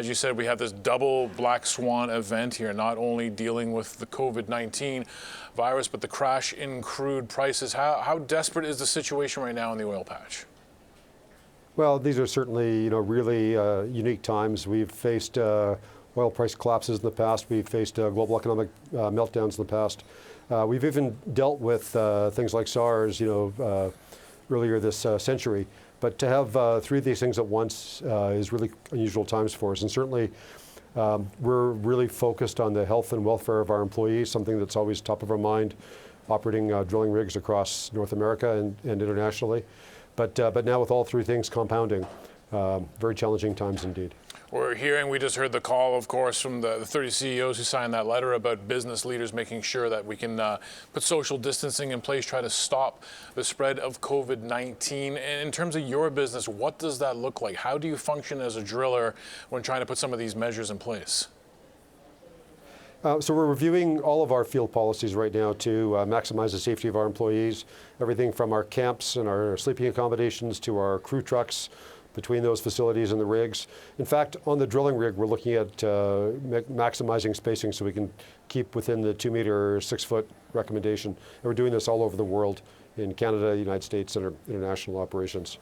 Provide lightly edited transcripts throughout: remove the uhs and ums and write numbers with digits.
As you said, we have this double black swan event here, not only dealing with the COVID-19 virus, but the crash in crude prices. How desperate is the situation right now in the oil patch? Well, these are certainly, really unique times. We've faced oil price collapses in the past. We've faced global economic meltdowns in the past. We've even dealt with things like SARS, earlier this century. But to have three of these things at once is really unusual times for us. And certainly, we're really focused on the health and welfare of our employees, something that's always top of our mind, operating drilling rigs across North America and internationally. But now with all three things compounding, very challenging times indeed. We just heard the call, of course, from the 30 CEOs who signed that letter about business leaders making sure that we can put social distancing in place, try to stop the spread of COVID-19. And in terms of your business, what does that look like? How do you function as a driller when trying to put some of these measures in place? So we're reviewing all of our field policies right now to maximize the safety of our employees, everything from our camps and our sleeping accommodations to our crew trucks, between those facilities and the rigs. In fact, on the drilling rig, we're looking at maximizing spacing so we can keep within the 2 meter, 6 foot recommendation. And we're doing this all over the world, in Canada, United States, and our international operations.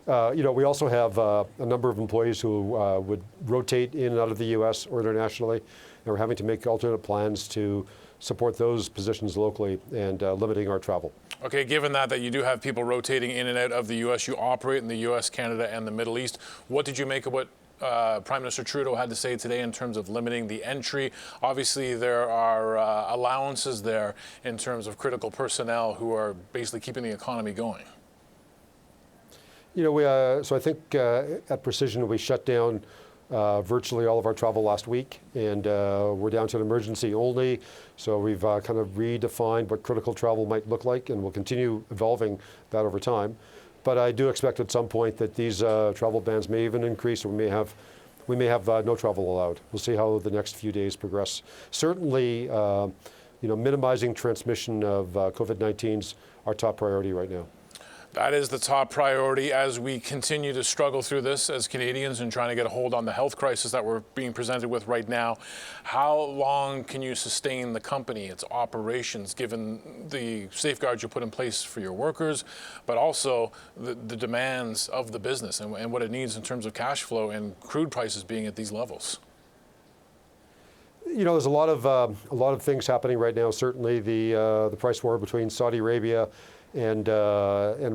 We also have a number of employees who would rotate in and out of the US or internationally, and we're having to make alternate plans to support those positions locally and limiting our travel. Okay, given that you do have people rotating in and out of the U.S., you operate in the U.S., Canada, and the Middle East. What did you make of what Prime Minister Trudeau had to say today in terms of limiting the entry? Obviously, there are allowances there in terms of critical personnel who are basically keeping the economy going. So I think at Precision, we shut down virtually all of our travel last week, and we're down to an emergency only. So we've kind of redefined what critical travel might look like, and we'll continue evolving that over time. But I do expect at some point that these travel bans may even increase, or we may have no travel allowed. We'll see how the next few days progress. Certainly, minimizing transmission of COVID-19 is our top priority right now. That is the top priority as we continue to struggle through this as Canadians and trying to get a hold on the health crisis that we're being presented with right now. How long can you sustain the company, its operations, given the safeguards you put in place for your workers, but also the demands of the business and what it needs in terms of cash flow and crude prices being at these levels? There's a lot of things happening right now. Certainly the price war between Saudi Arabia and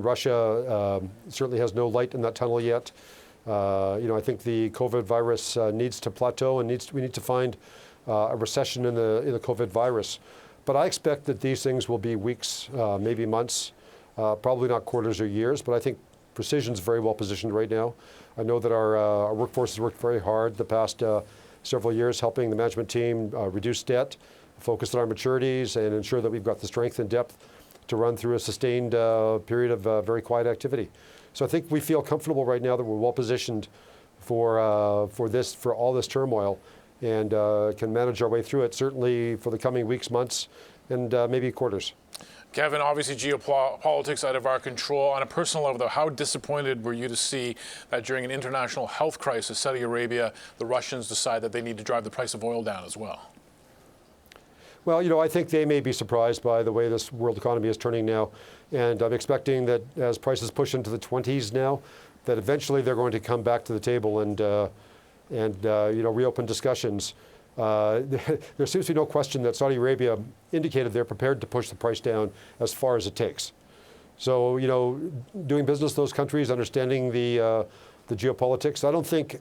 Russia certainly has no light in that tunnel yet. I think the COVID virus needs to plateau, and we need to find a recession in the COVID virus. But I expect that these things will be weeks, maybe months, probably not quarters or years. But I think Precision's very well positioned right now. I know that our workforce has worked very hard the past several years, helping the management team reduce debt, focus on our maturities, and ensure that we've got the strength and depth to run through a sustained period of very quiet activity. So I think we feel comfortable right now that we're well positioned for all this turmoil, and can manage our way through it, certainly for the coming weeks, months, and maybe quarters. Kevin, obviously geopolitics out of our control. On a personal level, though, how disappointed were you to see that during an international health crisis, Saudi Arabia, the Russians decide that they need to drive the price of oil down as well? Well, I think they may be surprised by the way this world economy is turning now. And I'm expecting that as prices push into the 20s now, that eventually they're going to come back to the table and reopen discussions. There seems to be no question that Saudi Arabia indicated they're prepared to push the price down as far as it takes. So, doing business with those countries, understanding the geopolitics, I don't think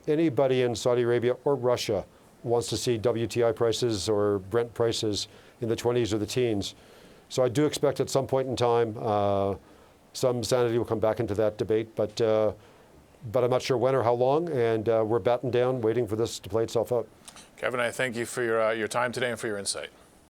anybody in Saudi Arabia or Russia wants to see WTI prices or Brent prices in the 20s or the teens. So I do expect at some point in time some sanity will come back into that debate, but I'm not sure when or how long, and we're battened down waiting for this to play itself out. Kevin, I thank you for your time today and for your insight.